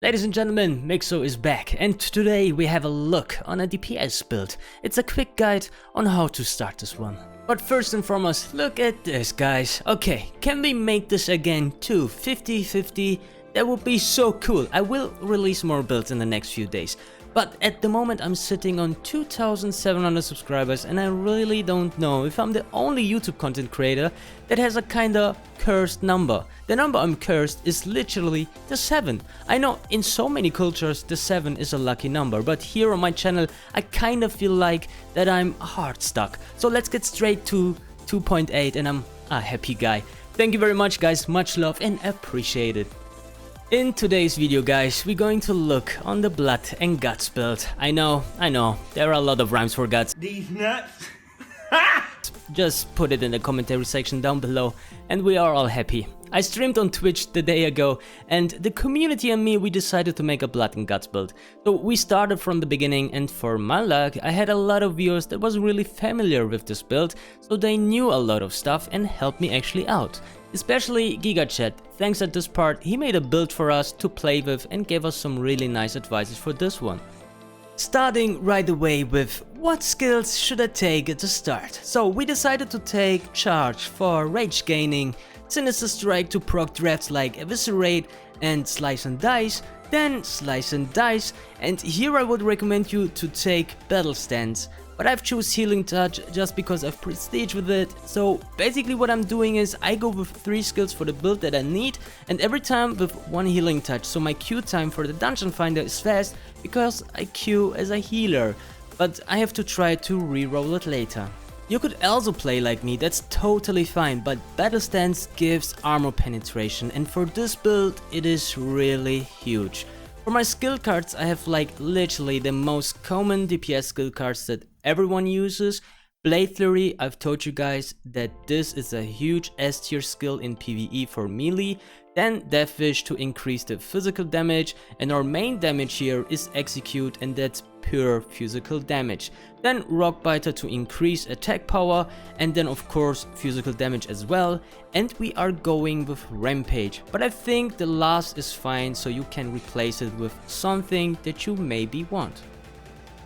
Ladies and gentlemen, MIXOW is back, and today we have a look on a DPS build. It's a quick guide on how to start this one. But first and foremost, look at this, guys. Okay, can we make this again to 50-50? That would be so cool. I will release more builds in the next few days. But at the moment I'm sitting on 2,700 subscribers and I really don't know if I'm the only YouTube content creator that has a kinda cursed number. The number I'm cursed is literally the 7. I know in so many cultures the 7 is a lucky number, but here on my channel I kinda feel like that I'm hard stuck. So let's get straight to 2.8 and I'm a happy guy. Thank you very much, guys, much love and appreciate it. In today's video, guys, we're going to look on the Blood and Guts build. I know, there are a lot of rhymes for guts. These nuts! Just put it in the commentary section down below and we are all happy. I streamed on Twitch the day ago and the community and me, we decided to make a Blood and Guts build. So we started from the beginning and for my luck I had a lot of viewers that was really familiar with this build, so they knew a lot of stuff and helped me actually out. Especially Gigachad, thanks at this part, he made a build for us to play with and gave us some really nice advices for this one. Starting right away with what skills should I take at the start. So we decided to take Charge for rage gaining, Sinister Strike to proc drafts like Eviscerate and Slice and Dice, then Slice and Dice, and here I would recommend you to take Battle Stance. But I've choose Healing Touch just because I've prestige with it. So basically what I'm doing is I go with 3 skills for the build that I need and every time with 1 Healing Touch. So my Q time for the Dungeon Finder is fast because I Q as a healer. But I have to try to reroll it later. You could also play like me, that's totally fine, but Battle Stance gives armor penetration and for this build it is really huge. For my skill cards I have like literally the most common DPS skill cards that everyone uses. Blade Theory, I've told you guys that this is a huge S tier skill in PvE for melee. Then Deathwish to increase the physical damage, and our main damage here is Execute and that's pure physical damage. Then Rockbiter to increase attack power and then of course physical damage as well. And we are going with Rampage, but I think the last is fine, so you can replace it with something that you maybe want.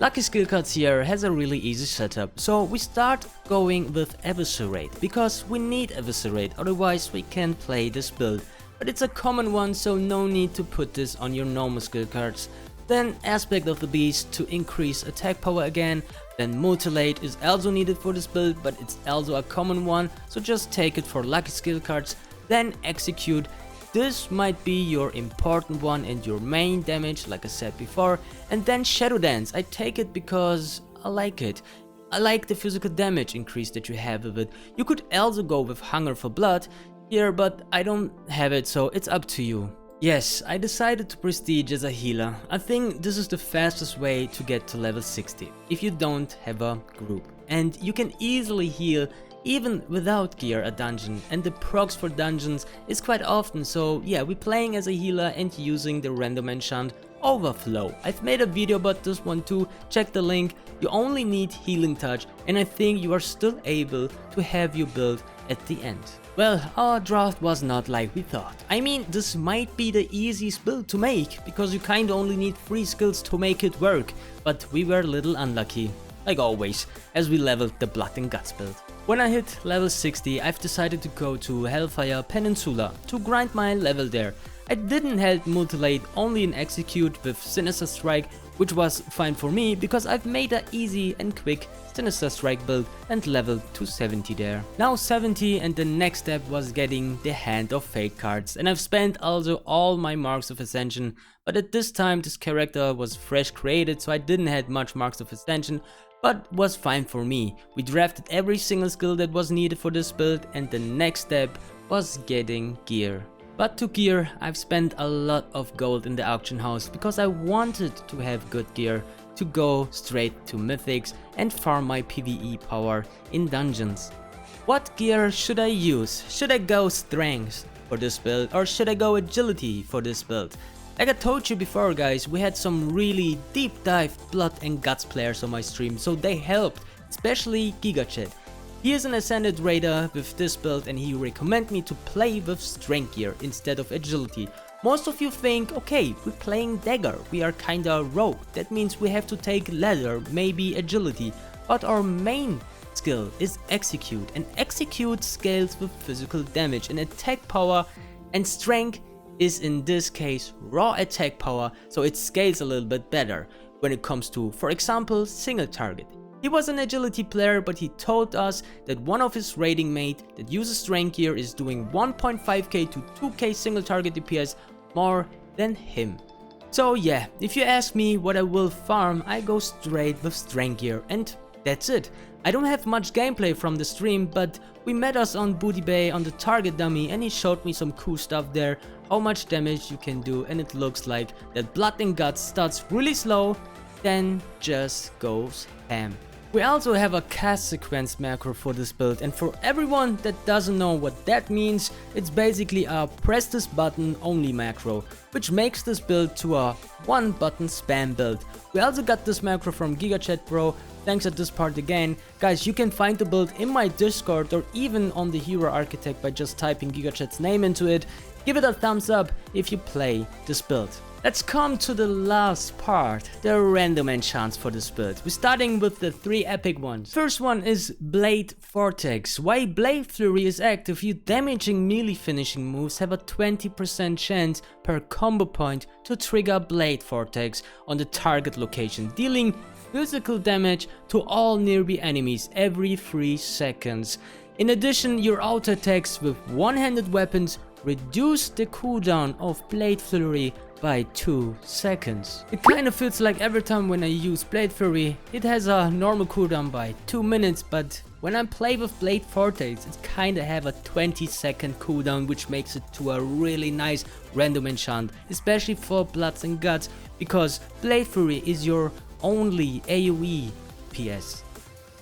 Lucky skill cards here has a really easy setup, so we start going with Eviscerate, because we need Eviscerate, otherwise we can't play this build. But it's a common one, so no need to put this on your normal skill cards. Then Aspect of the Beast to increase attack power again. Then Mutilate is also needed for this build, but it's also a common one, so just take it for lucky skill cards. Then Execute. This might be your important one and your main damage, like I said before. And then Shadow Dance, I take it because I like it. I like the physical damage increase that you have with it. You could also go with Hunger for Blood here, but I don't have it, so it's up to you. Yes, I decided to prestige as a healer. I think this is the fastest way to get to level 60 if you don't have a group. And you can easily heal even without gear a dungeon, and the procs for dungeons is quite often, so yeah, we're playing as a healer and using the Random Enchant Overflow. I've made a video about this one too, check the link. You only need Healing Touch and I think you are still able to have your build at the end. Well, our draft was not like we thought. I mean, this might be the easiest build to make, because you kinda only need 3 skills to make it work, but we were a little unlucky, like always, as we leveled the Blood and Guts build. When I hit level 60, I've decided to go to Hellfire Peninsula to grind my level there. I didn't have Mutilate, only in Execute with Sinister Strike, which was fine for me because I've made an easy and quick Sinister Strike build and leveled to 70 there. Now 70, and the next step was getting the Hand of Fate cards, and I've spent also all my Marks of Ascension, but at this time this character was fresh created, so I didn't have much Marks of Ascension, but was fine for me. We drafted every single skill that was needed for this build and the next step was getting gear. But to gear, I've spent a lot of gold in the auction house because I wanted to have good gear to go straight to mythics and farm my PvE power in dungeons. What gear should I use? Should I go strength for this build or should I go agility for this build? Like I told you before, guys, we had some really deep dive Blood and Guts players on my stream, so they helped, especially Gigachad. He is an Ascended Raider with this build and he recommended me to play with strength gear instead of agility. Most of you think, okay, we're playing dagger, we are kinda rogue, that means we have to take leather, maybe agility, but our main skill is execute, and execute scales with physical damage, and attack power and strength is in this case raw attack power, so it scales a little bit better when it comes to, for example, single target. He was an agility player, but he told us that one of his raiding mate that uses strength gear is doing 1.5k to 2k single target DPS more than him. So yeah, if you ask me what I will farm, I go straight with strength gear, and that's it. I don't have much gameplay from the stream, but we met us on Booty Bay on the target dummy and he showed me some cool stuff there, how much damage you can do, and it looks like that Blood and Guts starts really slow, then just goes ham. We also have a cast sequence macro for this build, and for everyone that doesn't know what that means, it's basically a press this button only macro, which makes this build to a one button spam build. We also got this macro from Gigachad bro, thanks at this part again. Guys, you can find the build in my Discord or even on the Hero Architect by just typing Gigachad's name into it. Give it a thumbs up if you play this build. Let's come to the last part, the random enchants for this build. We're starting with the 3 epic ones. First one is Blade Vortex. While Blade Fury is active, you damaging melee finishing moves have a 20% chance per combo point to trigger Blade Vortex on the target location, dealing physical damage to all nearby enemies every 3 seconds. In addition, your auto attacks with one-handed weapons reduce the cooldown of Blade Fury by 2 seconds. It kind of feels like every time when I use Blade Fury, it has a normal cooldown by 2 minutes, but when I play with Blade Vortex, it kinda have a 20-second cooldown, which makes it to a really nice random enchant, especially for Bloods and Guts, because Blade Fury is your only AoE PS.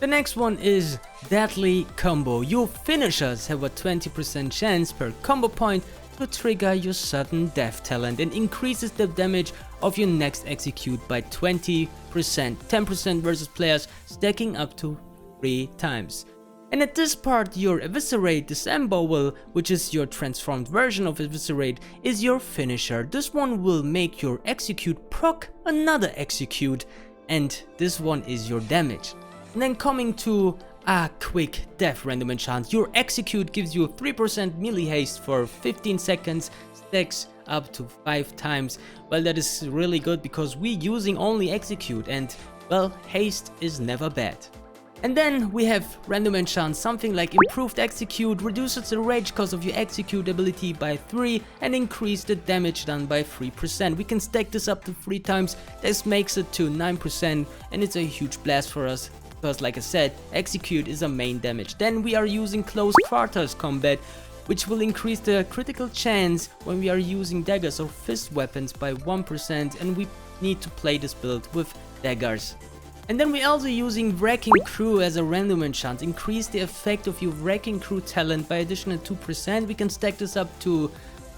The next one is Deadly Combo. Your finishers have a 20% chance per combo point to trigger your sudden death talent and increases the damage of your next execute by 20%, 10% versus players, stacking up to 3 times. And at this part, your Eviscerate Disembowel, which is your transformed version of Eviscerate, is your finisher. This one will make your execute proc another execute, and this one is your damage. And then coming to a quick death random enchant, your execute gives you 3% melee haste for 15 seconds, stacks up to 5 times. Well, that is really good because we're using only execute, and well, haste is never bad. And then we have random enchant, something like improved execute, reduces the rage cost of your execute ability by 3 and increase the damage done by 3%. We can stack this up to 3 times, this makes it to 9%, and it's a huge blast for us. Because like I said, execute is a main damage. Then we are using close quarters combat, which will increase the critical chance when we are using daggers or fist weapons by 1%, and we need to play this build with daggers. And then we're also using Wrecking Crew as a random enchant. Increase the effect of your Wrecking Crew talent by additional 2%. We can stack this up to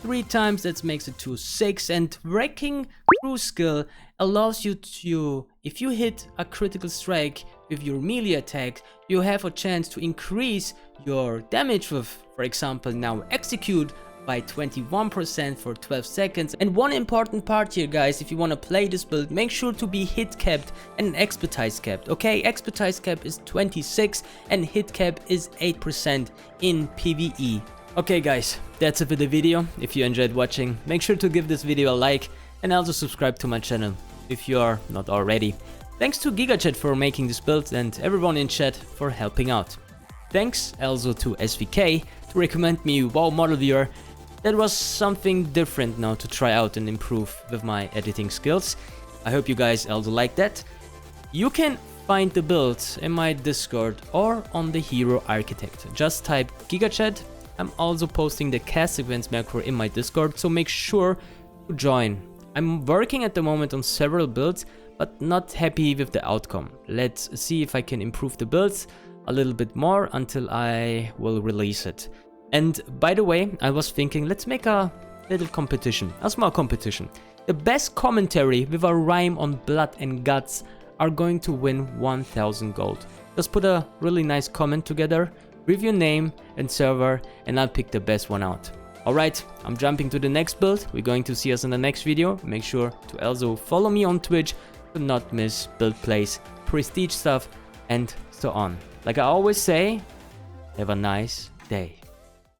3 times, that makes it to 6, and Wrecking Crew skill allows you to, if you hit a critical strike with your melee attack, you have a chance to increase your damage with, for example, now execute by 21% for 12 seconds. And one important part here, guys, if you want to play this build, make sure to be hit capped and expertise capped, okay? Expertise cap is 26 and hit cap is 8% in PvE. Okay guys, that's it for the video. If you enjoyed watching, make sure to give this video a like and also subscribe to my channel if you are not already. Thanks to Gigachad for making this build and everyone in chat for helping out. Thanks also to SVK to recommend me WoW Model Viewer. That was something different now to try out and improve with my editing skills. I hope you guys also like that. You can find the builds in my Discord or on the Hero Architect. Just type Gigachad. I'm also posting the cast sequence macro in my Discord, so make sure to join. I'm working at the moment on several builds, but not happy with the outcome. Let's see if I can improve the builds a little bit more until I will release it. And by the way, I was thinking, let's make a little competition, a small competition. The best commentary with a rhyme on blood and guts are going to win 1000 gold. Just put a really nice comment together with your name and server, and I'll pick the best one out. Alright, I'm jumping to the next build. We're going to see us in the next video. Make sure to also follow me on Twitch to not miss build plays, prestige stuff, and so on. Like I always say, have a nice day.